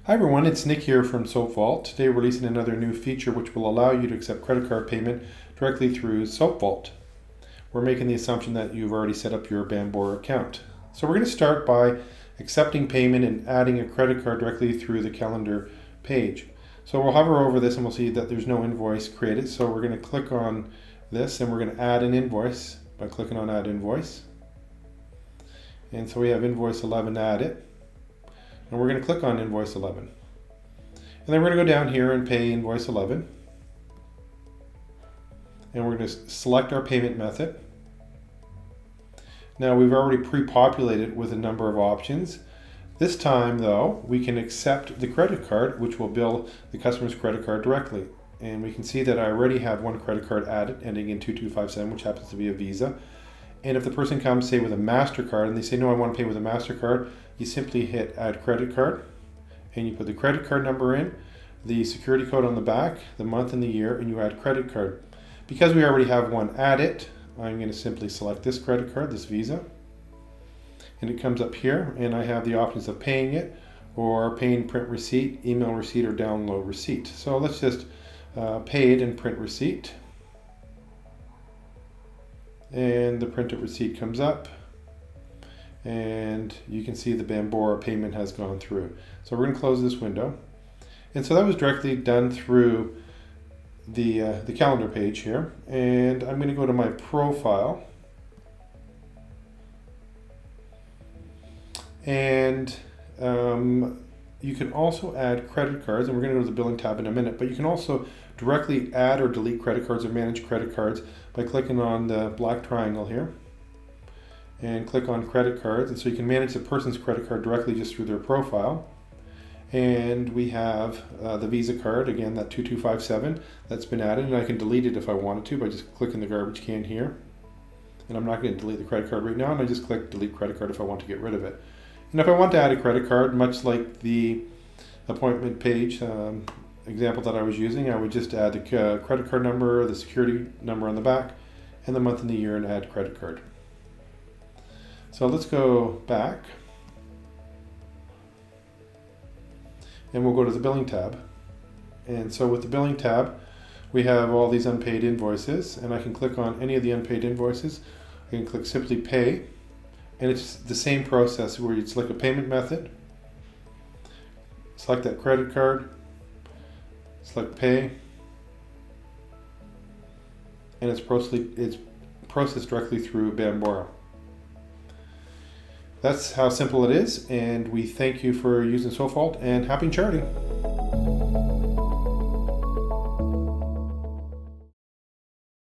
Hi everyone, it's Nick here from SoapVault. Today we're releasing another new feature which will allow you to accept credit card payment directly through SoapVault. We're making the assumption that you've already set up your Bambora account. So we're going to start by accepting payment and adding a credit card directly through the calendar page. So we'll hover over this and we'll see that there's no invoice created. So we're going to click on this and we're going to add an invoice by clicking on Add Invoice. And so we have invoice 11 added. And we're going to click on invoice 11. And then we're going to go down here and pay invoice 11. And we're going to select our payment method. Now we've already pre-populated with a number of options. This time though, we can accept the credit card, which will bill the customer's credit card directly. And we can see that I already have one credit card added ending in 2257, which happens to be a Visa. And if the person comes, say, with a MasterCard, and they say, no, I want to pay with a MasterCard, you simply hit Add Credit Card, and you put the credit card number in, the security code on the back, the month and the year, and you add credit card. Because we already have one added, I'm going to simply select this credit card, this Visa, and it comes up here, and I have the options of paying it, or paying print receipt, email receipt, or download receipt. So let's just pay it and print receipt. And the printed receipt comes up and you can see the Bambora payment has gone through. So we're going to close this window. And so that was directly done through the calendar page here. And I'm going to go to my profile. And you can also add credit cards, and we're going to go to the billing tab in a minute, but you can also directly add or delete credit cards or manage credit cards by clicking on the black triangle here and click on credit cards. And so you can manage the person's credit card directly just through their profile. And we have the Visa card, again, that 2257 that's been added, and I can delete it if I wanted to by just clicking the garbage can here. And I'm not going to delete the credit card right now, and I just click delete credit card if I want to get rid of it. And if I want to add a credit card, much like the appointment page example that I was using, I would just add the credit card number, the security number on the back, and the month and the year, and add credit card. So let's go back. And we'll go to the billing tab. And so with the billing tab, we have all these unpaid invoices, and I can click on any of the unpaid invoices. I can click simply pay. And it's the same process where you select a payment method, select that credit card, select pay, and it's processed directly through Bambora. That's how simple it is, and we thank you for using SoapVault, and happy charting.